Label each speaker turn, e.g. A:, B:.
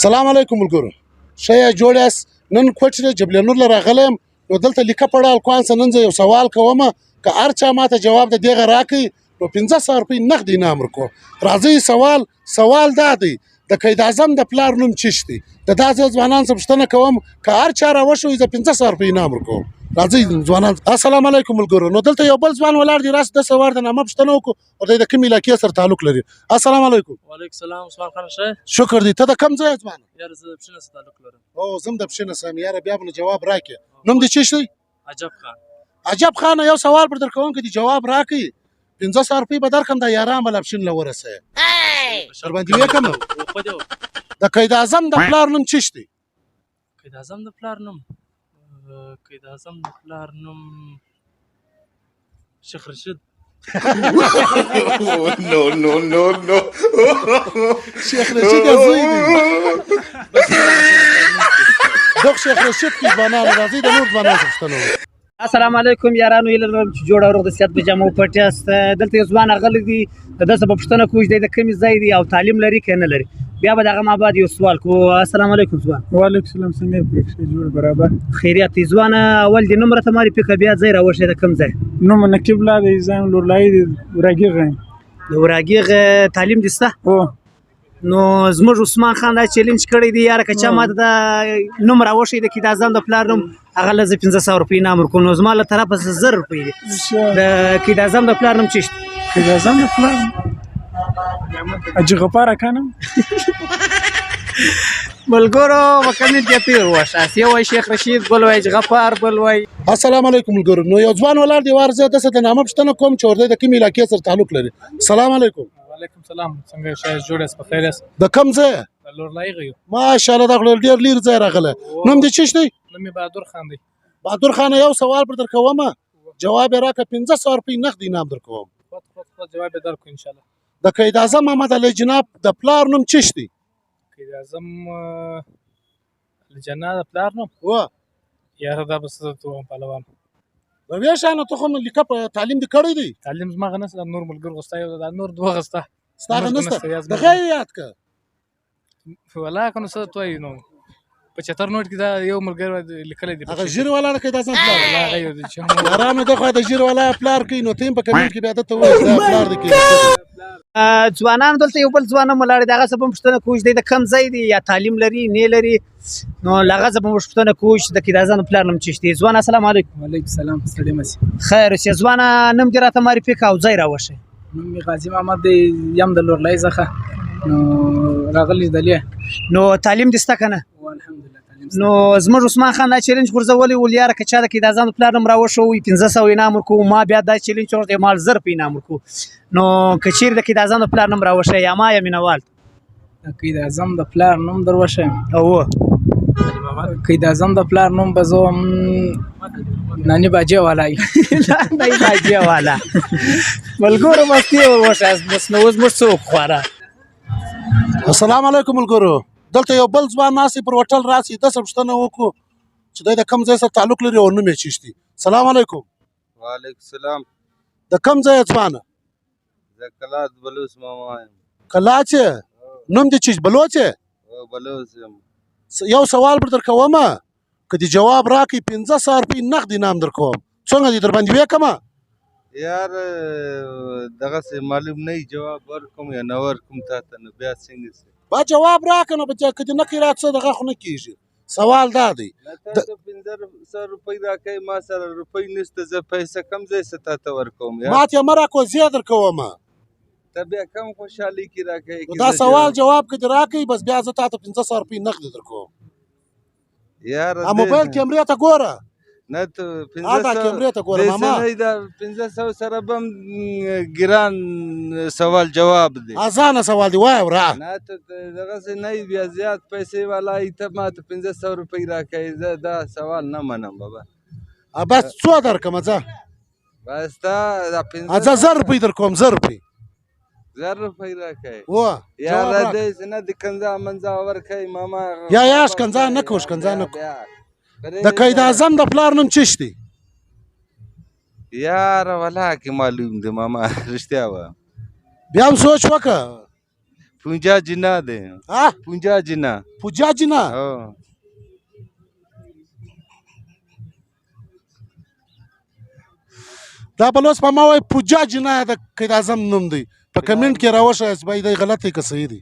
A: سلام علیکم ملګرو ښه یا جوړ یاست نن کوټ جبل نور له راغلی یم نو دلته لیکه پړال کوان څه نن زه یو سوال کوم که هر چا ماته جواب د دغه راکړي نو 1500 روپۍ نقد انعام ورکوم راځئ سوال دا دی د قید اعظم د پلار نوم چیش دی د داسې ځوانان څخه پوښتنه کوم که هر چا راوښوي زه 1500 روپۍ انعام ورکوم راځئ ځوانان السلام علیکم ملګرو نو دلته یو بل ځوان ولاړ دی راست د سوار د نامه پوښتنه وکړو او د کوم علاقې سره تعلق لري السلام علیکم
B: وعلیکم السلام عثمان خان شه
A: شکر دی ته د کوم ځای ځوان
B: یار زه د پښنه سره تعلق لرم
A: او زم د پښنه سم یاره بیا به جواب راکې نوم دې چی شي
B: عجب خان
A: عجب خان یو سوال پر در کوم کې جواب راکې 1500 روپۍ به درکم د یاران بل پښن لورسه شر باندې وکم
B: خو دې
A: د قید اعظم د پلار نوم چی شي
B: قید اعظم د پلار نوم قید اعظم د پلار نوم شیخ رشید
C: no.
A: شیخ رشید زوی دی دغه شیخ رشید کی ځوانان راځي د نور ځوانان پوښتنه
D: السلام علیکم یارانو هیله لرم چې جوړ او روغ د صحت په جامو پټیاست دلته یو ځوان غلی دی د داسې په پوښتنه کوی دی د کوم ځای دی او تعلیم لري که نه لري بیا به دغه ما بعد یو سوال کو السلام علیکم ځوان
E: وعلیکم السلام څنګه پرېښه جوړ برابر
D: خیریت دی ځوان اول د نوم راته ماري پکه بیا ځای راوښی د کوم ځای
E: نوم نقیب لا دی ځان لورلای دی وراګیغه
D: د وراګیغ تعلیم دي سته
E: او
D: نو زموږ عثمان خان دا چیلنج کړی دی یاره که چا ماته د نوم راوښی د قید اعظم د پلار نوم هغه له زه 1500 روپۍ انعام ورکوم نو زما له طرفه 1000 روپۍ دي د قید اعظم د پلار نوم چی شته
E: قید اعظم د پلار اجي غفاره کنه
D: ملګرو په کمنټ کې تیر واشه یو وای شیخ رشید بل وای غفار بل وای
A: السلام علیکم ملګرو نو یو ځوان ولاړ دی ورزه د ست نامه پښتنه کوم چې ورته د کوم علاقې سره تعلق لري السلام علیکم
B: وعلیکم السلام څنګه شای جوړ اس په خیر اس
A: د کوم ځای
B: لورلای غيو
A: ماشاءالله دا ډیر لیر ځای راغله نوم دې چی دی
B: نوم بهادر خان دی
A: بهادر خان یو سوال پر در کوم جواب راکه 1500 روپۍ نقد انعام در کوم
B: خود جواب درکو ان شاء الله
A: د قید اعظم محمد علي جناب د پلار نوم چی دی
B: قید اعظم الجنه د پلار نوم
A: و
B: یاره دا بس ته پهلوان
A: بیا شانه ته خو لیکه په تعلیم دې کړی دی
B: تعلیم زما غنس د نور ملګر غوستا یو د نور دوه غستا
A: ستاره نسته دغه یاد که
B: ولا کنه څه توي نو 75 نوٹ کې دا یو ملګر لیکل دي
A: هغه جیر والا د قید اعظم پلار
B: لا غيو دي چې
A: ارامه دغه د جیر والا پلار کوي نو تیم په کمنټ کې بیا ته وایي دا پلار دی کې
D: ځوانان دلته یو بل ځوان ملاړ دغه څه په پوښتنه کوی دی د کم ځای دی یا تعلیم لري نه لري نو لغه څه په پوښتنه کوی د قید اعظم پلار نوم چی دی ځوان السلام علیکم
E: وعلیکم السلام ستړي مسی
D: خیر اوسې ځوان نوم دې راته ماري پکه او ځای راوښی
E: نوم غازی محمد دی یم د لورلای څخه نو راغلی دلی
D: نو تعلیم دې سته کنه
E: الحمدلله تعلیم
D: نو زموږ عثمان خان دا چیلنج ورزولې ول یاره که چا د قید اعظم پلار نوم راوښوي 1500 انعام ورکوو ما بیا دا چیلنج ورته مال 1000 روپۍ انعام ورکوو نو که چیرې د قید اعظم پلار نوم راوښی یا ما یا مینوال
E: د قید اعظم د پلار نوم دروښه
D: او
E: قید اعظم د پلار نوم بزوم نانی باجی والای
D: نه باجی والا ملګرو مستی وروښه بس نو اوس مو څوک خواره
A: السلام علیکم ملګرو دلته یو بل ځوان ناسي پر وټل راسي د پوښتنه وکړو چې د کوم ځای سره تعلق لري او نوم یې چی دی السلام علیکم
C: وعلیکم السلام
A: د کوم ځای ځوان
C: د کلات بلوس ماما
A: کلاچ نوم دې چی بلوچ
C: او بلوس
A: یو سوال پر در کوم که دی جواب راکې 1500 روپۍ نقد انعام در کوم څنګه دې در باندې وکم
C: یار دغه څه معلوم نه جواب ورکوم یا نه ورکوم تا ته نو بیا څنګه
A: با جواب راکې نو بچا کدی نه کړه څه دغه خو نه کیږي سوال دا دی
C: ته 1500 روپۍ راکې ما سره روپۍ نشته زه پیسې کم ځای ستا ته ورکوم یا
A: ما ته مرا کو زیات در کوم
C: ته بیا کم خوشحالي کې راکې
A: دا سوال جواب کدی راکې بس بیا زه تا ته 1500 روپۍ نقد در کوم
C: یار
A: موبایل کیمرې ته ګوره
C: نه ته
A: دا کیمرې ته ګوره ماما
C: دا 1500 سره بم ګران سوال جواب دی
A: ازانه سوال دی وای ورا
C: نه ته دغه څه نه بیا زیات پیسې والا ته ما ته 1500 روپۍ راکې دا سوال نه منم بابا
A: بس څو درکم ځه
C: بس تا دا
A: 1500 1000 روپۍ در کوم 1000 روپۍ
C: 1000 روپۍ راکې
A: و
C: یار دې نه د کنځا منځا ورکې ماما
A: یا یاش کنځا نه کوش کنځا نه د قید اعظم د پلار نوم چی دی
C: یار ولا کې معلوم دی ماما رښتیا و
A: بیا هم سوچ وکړه
C: پونجا جنا دی
A: ها
C: پونجا جنا
A: پوجا جنا
C: او
A: دا بل اوس په ما وایي پوجا جنا د قید اعظم نوم دی په کمنټ کې راوښایاست باید دی غلط دی که صحیح دی